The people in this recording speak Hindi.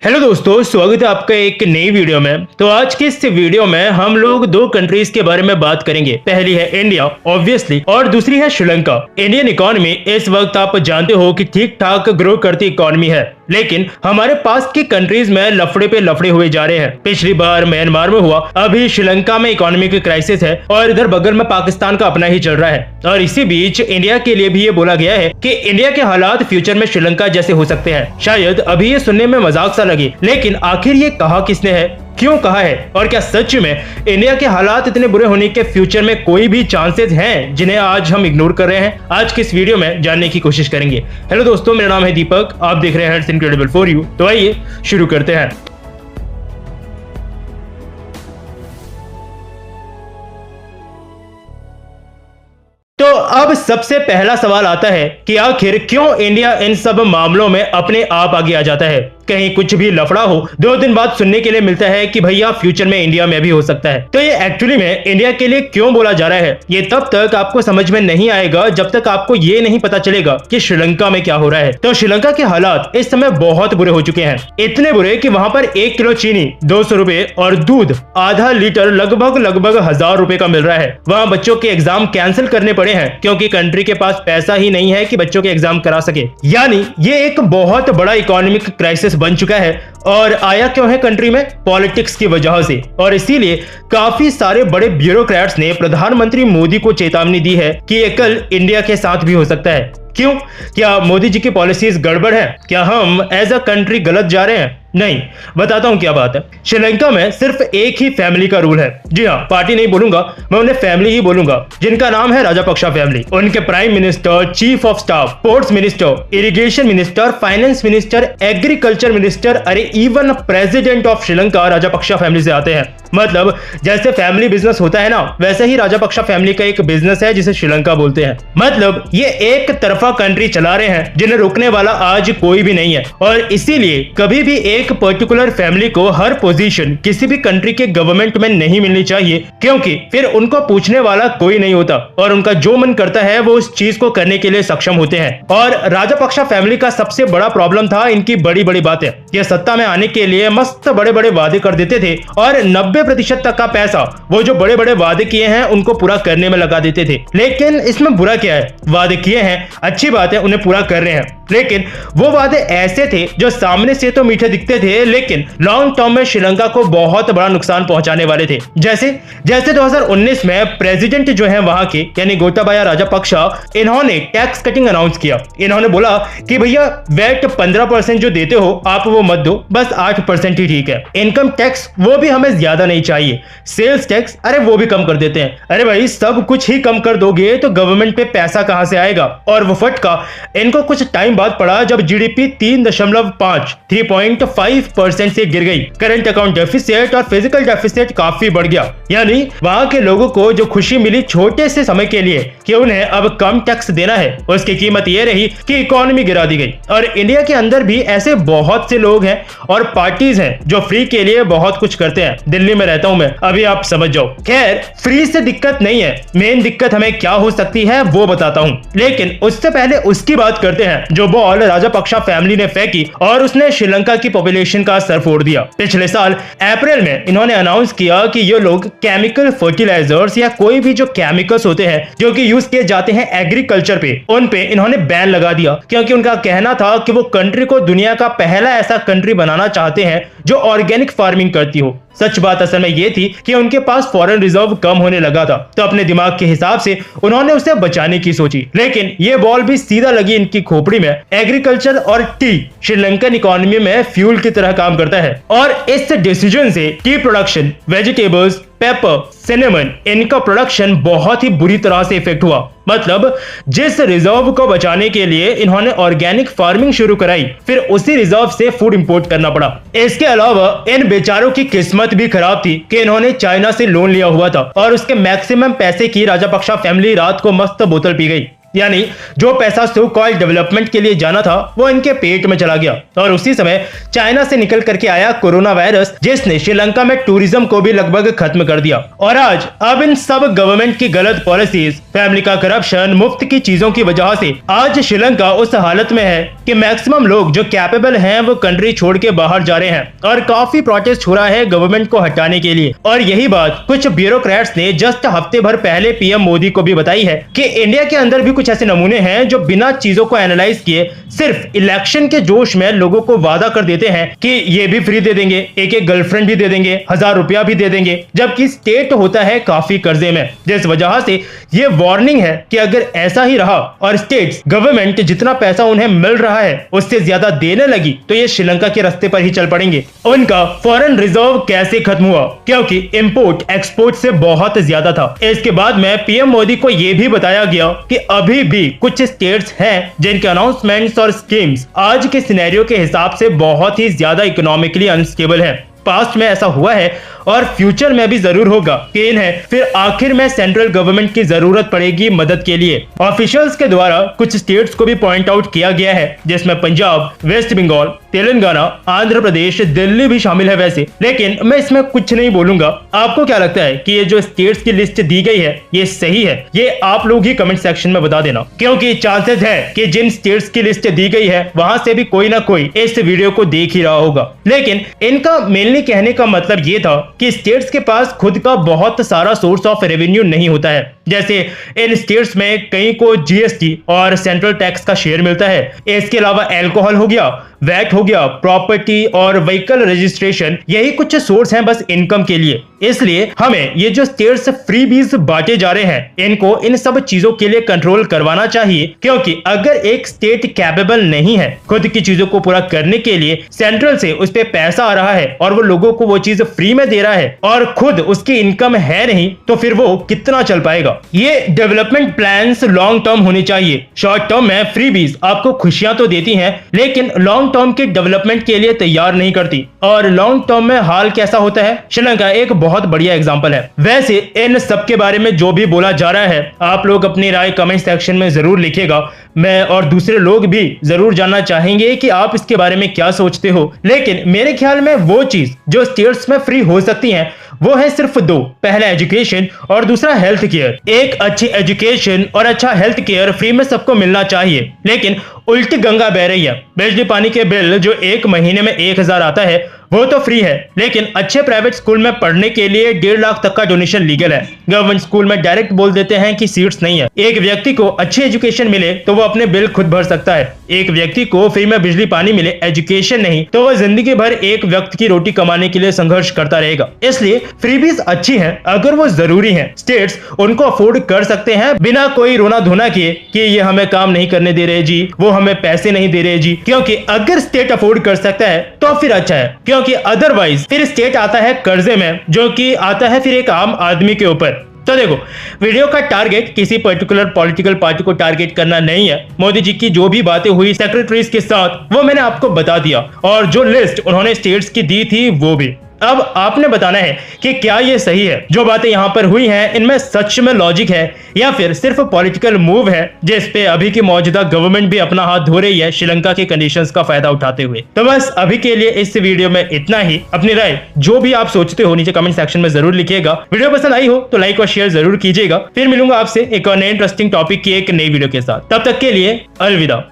हेलो दोस्तों, स्वागत है आपका एक नई वीडियो में। तो आज की इस वीडियो में हम लोग दो कंट्रीज के बारे में बात करेंगे। पहली है इंडिया ऑब्वियसली और दूसरी है श्रीलंका। इंडियन इकोनॉमी इस वक्त आप जानते हो कि ठीक ठाक ग्रो करती इकोनॉमी है, लेकिन हमारे पास की कंट्रीज में लफड़े पे लफड़े हुए जा रहे हैं। पिछली बार म्यांमार में हुआ, अभी श्रीलंका में इकोनॉमिक क्राइसिस है और इधर बगल में पाकिस्तान का अपना ही चल रहा है। और इसी बीच इंडिया के लिए भी ये बोला गया है कि इंडिया के हालात फ्यूचर में श्रीलंका जैसे हो सकते हैं। शायद अभी ये सुनने में मजाक सा लगे, लेकिन आखिर ये कहा किसने है, क्यों कहा है, और क्या सच में इंडिया के हालात इतने बुरे होने के फ्यूचर में कोई भी चांसेस हैं जिन्हें आज हम इग्नोर कर रहे हैं? आज के इस वीडियो में जानने की कोशिश करेंगे। हेलो दोस्तों, मेरा नाम है दीपक, आप देख रहे हैं इट्स इनक्रेडिबल फॉर यू। तो आइए शुरू करते हैं। तो अब सबसे पहला सवाल आता है कि आखिर क्यों इंडिया इन सब मामलों में अपने आप आगे आ जाता है। कहीं कुछ भी लफड़ा हो, 2 दिन बाद सुनने के लिए मिलता है कि भैया फ्यूचर में इंडिया में भी हो सकता है। तो ये एक्चुअली में इंडिया के लिए क्यों बोला जा रहा है, ये तब तक आपको समझ में नहीं आएगा जब तक आपको ये नहीं पता चलेगा कि श्रीलंका में क्या हो रहा है। तो श्रीलंका के हालात इस समय बहुत बुरे हो चुके हैं, इतने बुरे कि वहां पर 1 किलो चीनी 200 रुपए और दूध आधा लीटर लगभग 1000 रुपए का मिल रहा है। वहाँ बच्चों के एग्जाम कैंसिल करने पड़े हैं क्योंकि कंट्री के पास पैसा ही नहीं है कि बच्चों के एग्जाम करा सके। यानी ये एक बहुत बड़ा इकोनॉमिक क्राइसिस बन चुका है। और आया क्यों है कंट्री में? पॉलिटिक्स की वजह से। और इसीलिए काफी सारे बड़े ब्यूरोक्रेट्स ने प्रधानमंत्री मोदी को चेतावनी दी है कि ये कल इंडिया के साथ भी हो सकता है। क्यों? क्या मोदी जी की पॉलिसीज गड़बड़ है? क्या हम एज अ कंट्री गलत जा रहे हैं? नहीं, बताता हूं क्या बात है। श्रीलंका में सिर्फ एक ही फैमिली का रूल है। जी हाँ, पार्टी नहीं बोलूंगा, मैं उन्हें फैमिली ही बोलूंगा, जिनका नाम है राजापक्षा फैमिली। उनके prime minister, chief of staff, ports minister, irrigation minister, finance minister, agriculture minister, अरे even president of Sri Lanka Rajapaksa family से आते हैं। मतलब जैसे फैमिली बिजनेस होता है ना, वैसे ही राजापक्षा फैमिली का एक बिजनेस है जिसे श्रीलंका बोलते हैं। मतलब ये एक तरफा कंट्री चला रहे हैं जिन्हें रोकने वाला आज कोई भी नहीं है। और इसीलिए कभी भी एक पर्टिकुलर फैमिली को हर पोजीशन किसी भी कंट्री के गवर्नमेंट में नहीं मिलनी चाहिए, क्योंकि फिर उनको पूछने वाला कोई नहीं होता और उनका जो मन करता है वो उस चीज को करने के लिए सक्षम होते हैं। और राजापक्षा फैमिली का सबसे बड़ा प्रॉब्लम था इनकी बड़ी बड़ी बातें। ये सत्ता में आने के लिए मस्त बड़े बड़े वादे कर देते थे और 90% तक का पैसा वो जो बड़े बड़े वादे किए हैं उनको पूरा करने में लगा देते थे। लेकिन इसमें बुरा क्या है? वादे किए हैं, अच्छी बात है, उन्हें पूरा कर रहे हैं, लेकिन वो वादे ऐसे थे जो सामने से तो मीठे दिखते थे, लेकिन लॉन्ग टर्म में श्रीलंका को बहुत बड़ा नुकसान पहुंचाने वाले थे। जैसे 2019 में प्रेसिडेंट जो है वहां के, यानी गोटाबाया राजापक्षा, इन्होंने टैक्स कटिंग अनाउंस किया। इन्होंने बोला कि भैया वेट 15% जो देते हो आप वो मत दो, बस 8% ही ठीक है। इनकम टैक्स वो भी हमें ज्यादा नहीं चाहिए। सेल्स टैक्स अरे वो भी कम कर देते हैं। अरे भाई सब कुछ ही कम कर दोगे तो गवर्नमेंट पे पैसा कहां से आएगा? और वो फटका इनको कुछ टाइम बाद पड़ा जब जीडीपी 3.5% से गिर गई। करंट अकाउंट डेफिसिट और फिजिकल डेफिसिट काफी बढ़ गया। यानी वहां के लोगों को जो खुशी मिली छोटे से समय के लिए कि उन्हें अब कम टैक्स देना है, उसकी कीमत यह रही कि इकोनॉमी गिरा दी गई। और इंडिया के अंदर भी ऐसे बहुत से लोग हैं और पार्टीज हैं जो फ्री के लिए बहुत कुछ करते हैं। दिल्ली में रहता हूं मैं, अभी आप समझ जाओ। खैर, फ्री से दिक्कत नहीं है, मेन दिक्कत हमें क्या हो सकती है वो बताता हूं। लेकिन उससे पहले उसकी बात करते हैं जो बॉल राजापक्षा फैमिली ने फेंकी और उसने श्रीलंका की पॉपुलेशन का सर फोड़ दिया। पिछले साल अप्रैल में इन्होंने अनाउंस किया कि ये लोग केमिकल फर्टिलाइजर्स या कोई भी जो केमिकल्स होते हैं जो कि यूज किए जाते हैं एग्रीकल्चर पे, उन पे इन्होंने बैन लगा दिया, क्योंकि उनका कहना था कि वो कंट्री को दुनिया का पहला ऐसा कंट्री बनाना चाहते हैं जो ऑर्गेनिक फार्मिंग करती हो। सच बात असल में ये थी कि उनके पास फॉरेन रिजर्व कम होने लगा था, तो अपने दिमाग के हिसाब से उन्होंने उसे बचाने की सोची। लेकिन ये बॉल भी सीधा लगी इनकी खोपड़ी में। एग्रीकल्चर और टी श्रीलंकन इकोनॉमी में फ्यूल की तरह काम करता है और इस डिसीजन से T production, vegetables, paper, cinnamon, इनका प्रोडक्शन बहुत ही बुरी तरह से इफेक्ट हुआ। मतलब जिस रिजर्व को बचाने के लिए इन्होंने ऑर्गेनिक फार्मिंग शुरू कराई, फिर उसी रिजर्व से फूड इंपोर्ट करना पड़ा। इसके अलावा इन बेचारों की किस्मत भी खराब थी कि इन्होंने चाइना से लोन लिया हुआ था और उसके मैक्सिमम पैसे की राजापक्षा फैमिली रात को मस्त बोतल पी गई। यानी जो पैसा सो कॉल्ड डेवलपमेंट के लिए जाना था वो इनके पेट में चला गया। और उसी समय चाइना से निकल करके आया कोरोना वायरस, जिसने श्रीलंका में टूरिज्म को भी लगभग खत्म कर दिया। और आज अब इन सब गवर्नमेंट की गलत पॉलिसीज, फैमिली का करप्शन, मुफ्त की चीजों की वजह से आज श्रीलंका उस हालत में है कि मैक्सिमम लोग जो कैपेबल हैं वो कंट्री छोड़ के बाहर जा रहे हैं और काफी प्रोटेस्ट हो रहा है गवर्नमेंट को हटाने के लिए। और यही बात कुछ ब्यूरोक्रेट्स ने जस्ट हफ्ते भर पहले पीएम मोदी को भी बताई है कि इंडिया के अंदर भी कुछ ऐसे नमूने हैं जो बिना चीजों को एनालाइज किए सिर्फ इलेक्शन के जोश में लोगों को वादा कर देते हैं कि ये भी फ्री दे देंगे, एक गर्लफ्रेंड भी दे देंगे, 1000 रुपया भी दे देंगे, जबकि स्टेट होता है काफी कर्जे में। जिस वजह से ये वार्निंग है कि अगर ऐसा ही रहा और स्टेट्स गवर्नमेंट जितना पैसा उन्हें मिल रहा है उससे ज्यादा देने लगी तो ये श्रीलंका के रास्ते पर ही चल पड़ेंगे। उनका फॉरेन रिजर्व कैसे खत्म हुआ? क्योंकि इंपोर्ट एक्सपोर्ट से बहुत ज्यादा था। इसके बाद में पीएम मोदी को यह भी बताया गया कि अभी भी कुछ स्टेट्स हैं जिनके अनाउंसमेंट्स और स्कीम्स आज के सिनेरियो के हिसाब से बहुत ही ज्यादा इकोनॉमिकली अनस्टेबल है। पास्ट में ऐसा हुआ है और फ्यूचर में भी जरूर होगा कि इन्हें फिर आखिर में सेंट्रल गवर्नमेंट की जरूरत पड़ेगी मदद के लिए। ऑफिशियल्स के द्वारा कुछ स्टेट्स को भी पॉइंट आउट किया गया है, जिसमें पंजाब, वेस्ट बंगाल, तेलंगाना, आंध्र प्रदेश, दिल्ली भी शामिल है वैसे, लेकिन मैं इसमें कुछ नहीं बोलूंगा। आपको क्या लगता है कि ये जो स्टेट्स की लिस्ट दी गई है ये सही है? ये आप लोग ही कमेंट सेक्शन में बता देना, क्योंकि चांसेस है कि जिन स्टेट्स की लिस्ट दी गई है वहां से भी कोई ना कोई इस वीडियो को देख ही रहा होगा। लेकिन इनका मेनली कहने का मतलब ये था कि स्टेट्स के पास खुद का बहुत सारा सोर्स ऑफ रेवेन्यू नहीं होता है। जैसे इन स्टेट्स में कई को जीएसटी और सेंट्रल टैक्स का शेयर मिलता है। इसके अलावा अल्कोहल हो गया, वैट हो गया, प्रॉपर्टी और व्हीकल रजिस्ट्रेशन, यही कुछ सोर्स हैं बस इनकम के लिए। इसलिए हमें ये जो स्टेट्स फ्रीबीज बांटे जा रहे हैं इनको इन सब चीजों के लिए कंट्रोल करवाना चाहिए, क्योंकि अगर एक स्टेट कैपेबल नहीं है खुद की चीजों को पूरा करने के लिए, सेंट्रल से उस पे पैसा आ रहा है और वो लोगों को वो चीज फ्री में दे रहा है और खुद उसकी इनकम है नहीं, तो फिर वो कितना चल पाएगा? ये डेवलपमेंट प्लान्स लॉन्ग टर्म होने चाहिए। शॉर्ट टर्म में फ्रीबीज आपको खुशियां तो देती हैं लेकिन लॉन्ग टर्म के डेवलपमेंट के लिए तैयार नहीं करती। और लॉन्ग टर्म में हाल कैसा होता है? श्रीलंका एक बहुत बढ़िया एग्जांपल है। वैसे इन सब के बारे में जो भी बोला जा रहा है आप लोग अपनी राय कमेंट सेक्शन में जरूर लिखिएगा। मैं और दूसरे लोग भी जरूर जानना चाहेंगे कि आप इसके बारे में क्या सोचते हो। लेकिन मेरे ख्याल में वो चीज जो स्टेट्स में फ्री हो सकती है वो है सिर्फ दो, पहला एजुकेशन और दूसरा हेल्थ केयर। एक अच्छी एजुकेशन और अच्छा हेल्थ केयर फ्री में सबको मिलना चाहिए, लेकिन उल्टी गंगा बह रही है। बिजली पानी के बिल जो एक महीने में 1000 आता है वो तो फ्री है, लेकिन अच्छे प्राइवेट स्कूल में पढ़ने के लिए 1.5 लाख तक का डोनेशन लीगल है। गवर्नमेंट स्कूल में डायरेक्ट बोल देते हैं कि सीट्स नहीं है। एक व्यक्ति को अच्छी एजुकेशन मिले तो वो अपने बिल खुद भर सकता है। एक व्यक्ति को फ्री में बिजली पानी मिले, एजुकेशन नहीं, तो वह जिंदगी भर एक व्यक्ति की रोटी कमाने के लिए संघर्ष करता रहेगा। इसलिए फ्रीबीज अच्छी है अगर वो जरूरी है। स्टेट्स उनको अफोर्ड कर सकते हैं बिना कोई रोना धोना किए कि ये हमें काम नहीं करने दे रहे जी, वो हमें पैसे नहीं दे रहे जी, क्योंकि अगर स्टेट अफोर्ड कर सकता है तो फिर अच्छा है, क्योंकि अदरवाइज फिर स्टेट आता है कर्जे में, जो कि आता है फिर एक आम आदमी के ऊपर। तो देखो, वीडियो का टारगेट किसी पर्टिकुलर पॉलिटिकल पार्टी को टारगेट करना नहीं है। मोदी जी की जो भी बातें हुई सेक्रेटरीज के साथ वो मैंने आपको बता दिया, और जो लिस्ट उन्होंने स्टेट्स की दी थी वो भी। अब आपने बताना है कि क्या ये सही है? जो बातें यहाँ पर हुई हैं इनमें सच में लॉजिक है या फिर सिर्फ पॉलिटिकल मूव है जिस पे अभी की मौजूदा गवर्नमेंट भी अपना हाथ धो रही है श्रीलंका के कंडीशंस का फायदा उठाते हुए। तो बस अभी के लिए इस वीडियो में इतना ही। अपनी राय जो भी आप सोचते हो नीचे कमेंट सेक्शन में जरूर लिखिएगा। वीडियो पसंद आई हो तो लाइक और शेयर जरूर कीजिएगा। फिर मिलूंगा आपसे एक और नए इंटरेस्टिंग टॉपिक की एक नई वीडियो के साथ। तब तक के लिए अलविदा।